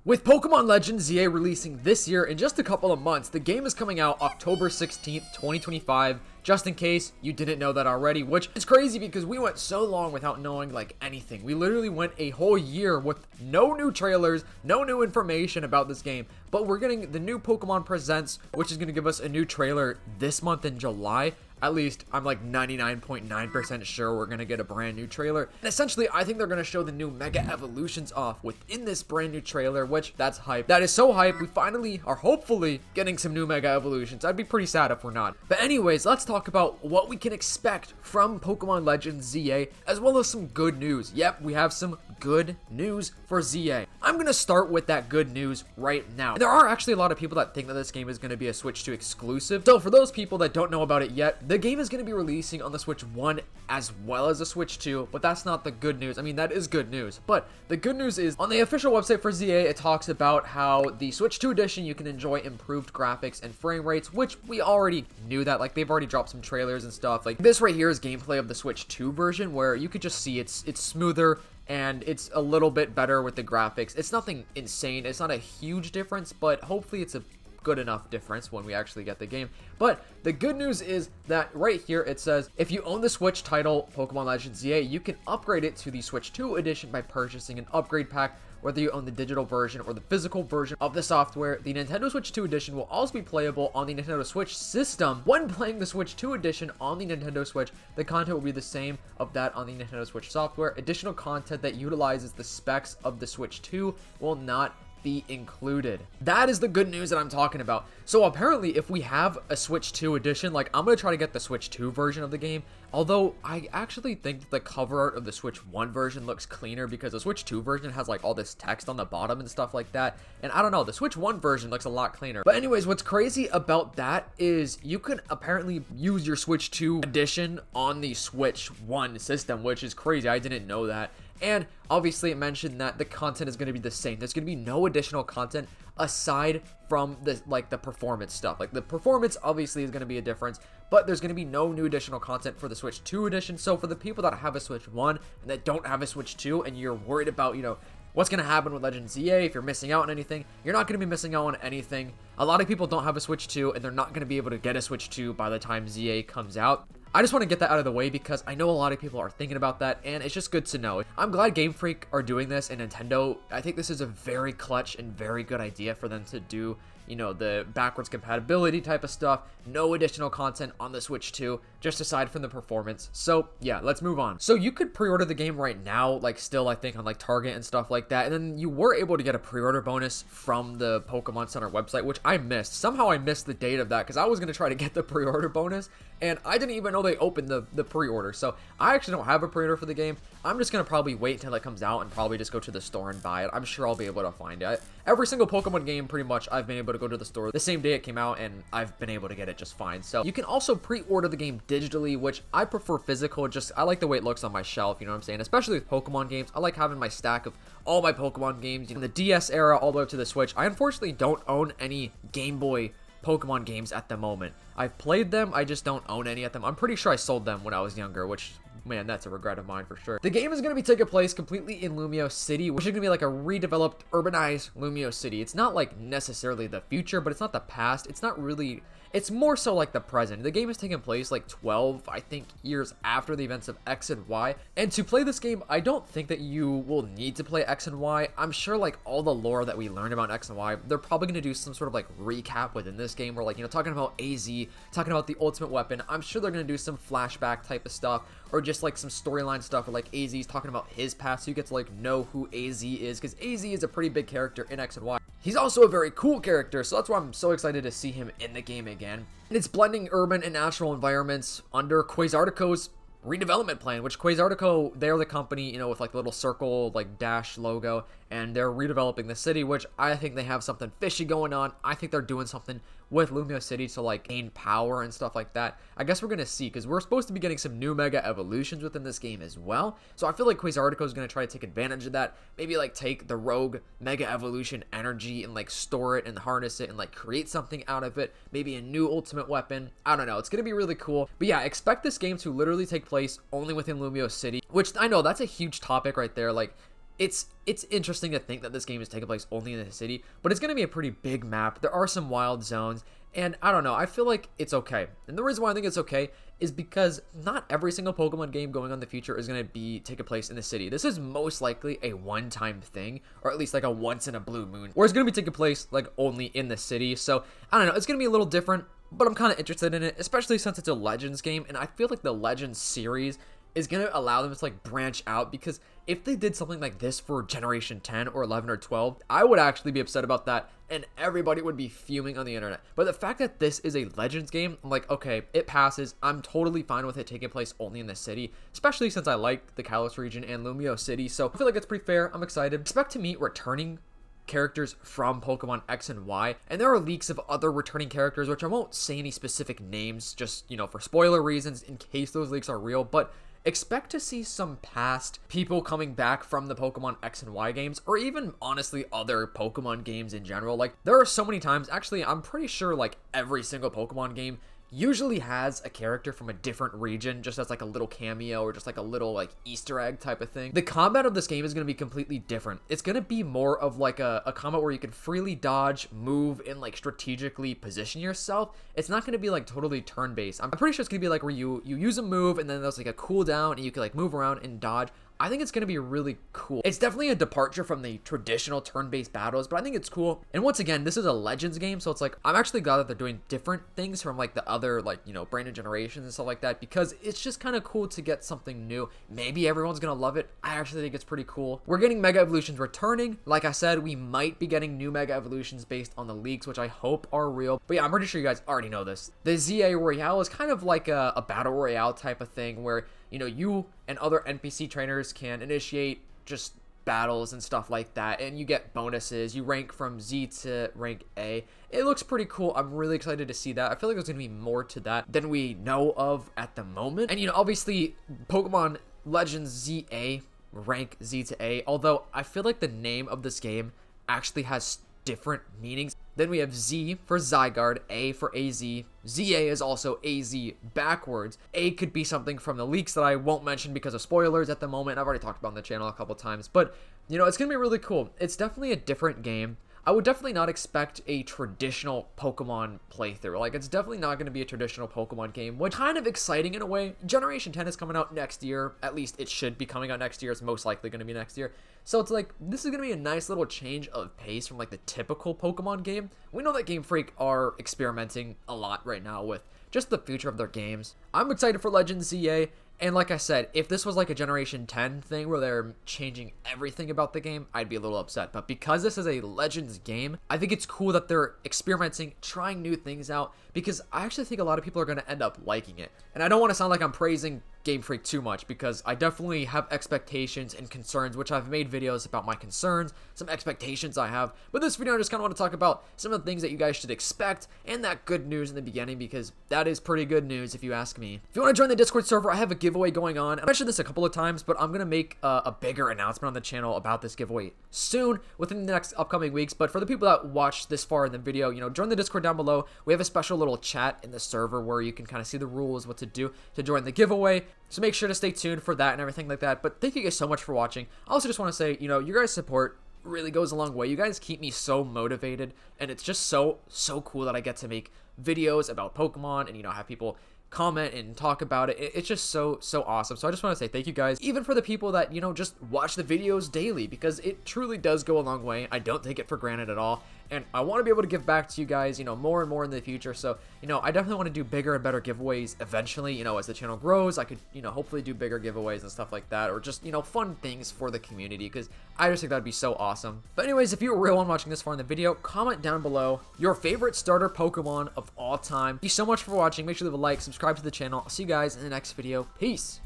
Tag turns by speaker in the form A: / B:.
A: With Pokemon Legends ZA releasing this year in just a couple of months, the game is coming out October 16th, 2025, just in case you didn't know that already, which is crazy because we went so long without knowing like anything. We literally went a whole year with no new trailers, no new information about this game, but we're getting the new Pokemon Presents, which is going to give us a new trailer this month in July. At least I'm like 99.9% sure we're going to get a brand new trailer. And essentially, I think they're going to show the new Mega Evolutions off within this brand new trailer, which that's hype. That is so hype. We finally are hopefully getting some new Mega Evolutions. I'd be pretty sad if we're not. But anyways, let's talk about what we can expect from Pokemon Legends ZA, as well as some good news. Yep, we have some good news for ZA. I'm going to start with that good news right now. And there are actually a lot of people that think that this game is going to be a Switch 2 exclusive. So for those people that don't know about it yet, the game is going to be releasing on the Switch 1 as well as the Switch 2, but that's not the good news. I mean, that is good news, but the good news is on the official website for ZA, it talks about how the Switch 2 edition, you can enjoy improved graphics and frame rates, which we already knew that. Like, they've already dropped some trailers and stuff. Like, this right here is gameplay of the Switch 2 version, where you could just see it's smoother and it's a little bit better with the graphics. It's nothing insane. It's not a huge difference, but hopefully it's a good enough difference when we actually get the game. But the good news is that right here it says if you own the Switch title Pokemon Legends ZA, you can upgrade it to the Switch 2 edition by purchasing an upgrade pack, whether you own the digital version or the physical version of the software. The Nintendo Switch 2 edition will also be playable on the Nintendo Switch system. When playing the Switch 2 edition on the Nintendo Switch, the content will be the same of that on the Nintendo Switch software. Additional content that utilizes the specs of the Switch 2 will not be included. That is the good news that I'm talking about. So apparently if we have a Switch 2 edition, like, I'm gonna try to get the Switch 2 version of the game, although I actually think that the cover art of the Switch 1 version looks cleaner because the Switch 2 version has like all this text on the bottom and stuff like that, and I don't know, the Switch 1 version looks a lot cleaner. But anyways, what's crazy about that is you can apparently use your Switch 2 edition on the Switch 1 system, which is crazy. I didn't know that. And obviously it mentioned that the content is going to be the same. There's going to be no additional content aside from the performance stuff. Like, the performance obviously is going to be a difference, but there's going to be no new additional content for the Switch 2 edition. So for the people that have a Switch 1 and that don't have a Switch 2 and you're worried about, you know, what's going to happen with Legends ZA, if you're missing out on anything, you're not going to be missing out on anything. A lot of people don't have a Switch 2 and they're not going to be able to get a Switch 2 by the time ZA comes out. I just want to get that out of the way because I know a lot of people are thinking about that, and it's just good to know. I'm glad Game Freak are doing this, and Nintendo, I think this is a very clutch and very good idea for them to do, you know, the backwards compatibility type of stuff. No additional content on the Switch 2, just aside from the performance. So yeah, let's move on. So you could pre-order the game right now, like still I think on like Target and stuff like that, and then you were able to get a pre-order bonus from the Pokemon Center website, which I missed. Somehow I missed the date of that because I was going to try to get the pre-order bonus, and I didn't even know they opened the pre-order. So I actually don't have a pre-order for the game. I'm just going to probably wait until it comes out and probably just go to the store and buy it. I'm sure I'll be able to find it. Every single Pokemon game, pretty much, I've been able to go to the store the same day it came out, and I've been able to get it just fine. So you can also pre-order the game digitally, which I prefer physical. Just, I like the way it looks on my shelf, you know what I'm saying? Especially with Pokemon games. I like having my stack of all my Pokemon games, you know, the DS era all the way up to the Switch. I unfortunately don't own any Game Boy Pokemon games at the moment. I've played them, I just don't own any of them. I'm pretty sure I sold them when I was younger, which, man, that's a regret of mine for sure. The game is going to be taking place completely in Lumiose City, which is going to be like a redeveloped, urbanized Lumiose City. It's not like necessarily the future, but it's not the past. It's not really, it's more so like the present. The game is taking place like 12, I think, years after the events of X and Y. And to play this game, I don't think that you will need to play X and Y. I'm sure like all the lore that we learned about X and Y, they're probably going to do some sort of like recap within this game where, like, you know, talking about AZ, talking about the ultimate weapon. I'm sure they're going to do some flashback type of stuff, or just like some storyline stuff where like AZ's talking about his past, so you get to like know who AZ is, because AZ is a pretty big character in X and Y. He's also a very cool character, so that's why I'm so excited to see him in the game again. And it's blending urban and natural environments under Quasartico's redevelopment plan, which Quasartico, they're the company, you know, with like the little circle, like dash logo, and they're redeveloping the city, which I think they have something fishy going on. I think they're doing something with Lumiose City to like gain power and stuff like that. I guess we're gonna see, because we're supposed to be getting some new Mega Evolutions within this game as well. So I feel like Quasartico is gonna try to take advantage of that. Maybe like take the rogue Mega Evolution energy and like store it and harness it and like create something out of it. Maybe a new ultimate weapon. I don't know. It's gonna be really cool. But yeah, expect this game to literally take place only within Lumiose City, which I know that's a huge topic right there. Like, it's interesting to think that this game is taking place only in the city, but it's going to be a pretty big map. There are some wild zones, and I don't know, I feel like it's okay. And the reason why I think it's okay is because not every single Pokemon game going on in the future is going to be taking place in the city. This is most likely a one-time thing, or at least like a once in a blue moon, where it's going to be taking place like only in the city. So I don't know, it's going to be a little different, but I'm kind of interested in it, especially since it's a Legends game, and I feel like the Legends series is going to allow them to like branch out, because if they did something like this for Generation 10 or 11 or 12, I would actually be upset about that, and everybody would be fuming on the internet. But the fact that this is a Legends game, I'm like, okay, it passes. I'm totally fine with it taking place only in the city, especially since I like the Kalos region and Lumiose City, so I feel like it's pretty fair. I'm excited. Expect to meet returning characters from Pokemon X and Y, and there are leaks of other returning characters, which I won't say any specific names, just, you know, for spoiler reasons, in case those leaks are real, but expect to see some past people coming back from the Pokemon X and Y games, or even honestly other Pokemon games in general. Like, there are so many times, actually I'm pretty sure like every single Pokemon game usually has a character from a different region, just as like a little cameo or just like a little like Easter egg type of thing. The combat of this game is going to be completely different. It's going to be more of like a combat where you can freely dodge, move, and like strategically position yourself. It's not going to be like totally turn-based. I'm pretty sure it's going to be like where you use a move and then there's like a cooldown and you can like move around and dodge. I think it's going to be really cool. It's definitely a departure from the traditional turn-based battles, but I think it's cool. And once again, this is a Legends game, so it's like, I'm actually glad that they're doing different things from like the other, like, you know, brand new generations and stuff like that, because it's just kind of cool to get something new. Maybe everyone's going to love it. I actually think it's pretty cool. We're getting Mega Evolutions returning. Like I said, we might be getting new Mega Evolutions based on the leaks, which I hope are real. But yeah, I'm pretty sure you guys already know this. The ZA Royale is kind of like a battle royale type of thing where, you know, you and other NPC trainers can initiate just battles and stuff like that, and you get bonuses. You rank from Z to rank A. It looks pretty cool. I'm really excited to see that. I feel like there's going to be more to that than we know of at the moment. And, you know, obviously, Pokemon Legends ZA, rank Z to A, although I feel like the name of this game actually has different meanings. Then we have Z for Zygarde, A for AZ. ZA is also AZ backwards. A could be something from the leaks that I won't mention because of spoilers at the moment. I've already talked about on the channel a couple times, but you know, it's gonna be really cool. It's definitely a different game. I would definitely not expect a traditional Pokemon playthrough. Like, it's definitely not going to be a traditional Pokemon game, which kind of exciting in a way. Generation 10 is coming out next year. At least it should be coming out next year. It's most likely going to be next year. So it's like, this is going to be a nice little change of pace from like the typical Pokemon game. We know that Game Freak are experimenting a lot right now with just the future of their games. I'm excited for Legends ZA. And like I said, if this was like a Generation 10 thing where they're changing everything about the game, I'd be a little upset. But because this is a Legends game, I think it's cool that they're experimenting, trying new things out, because I actually think a lot of people are going to end up liking it. And I don't want to sound like I'm praising Game Freak too much, because I definitely have expectations and concerns, which I've made videos about my concerns, some expectations I have. But this video, I just kind of want to talk about some of the things that you guys should expect, and that good news in the beginning, because that is pretty good news if you ask me. If you want to join the Discord server, I have a giveaway going on. I mentioned this a couple of times, but I'm going to make a bigger announcement on the channel about this giveaway soon, within the next upcoming weeks. But for the people that watch this far in the video, you know, join the Discord down below. We have a special little chat in the server where you can kind of see the rules, what to do to join the giveaway. So make sure to stay tuned for that and everything like that. But thank you guys so much for watching. I also just want to say, you know, your guys' support really goes a long way. You guys keep me so motivated, and it's just so cool that I get to make videos about Pokemon and, you know, have people comment and talk about it. It's just so awesome. So I just want to say thank you guys, even for the people that, you know, just watch the videos daily, because it truly does go a long way. I don't take it for granted at all, and I want to be able to give back to you guys, you know, more and more in the future. So, you know, I definitely want to do bigger and better giveaways eventually. You know, as the channel grows, I could, you know, hopefully do bigger giveaways and stuff like that, or just, you know, fun things for the community, because I just think that'd be so awesome. But anyways, if you're a real one watching this far in the video, comment down below your favorite starter Pokemon of all time. Thank you so much for watching. Make sure to leave a like, subscribe to the channel. I'll see you guys in the next video. Peace.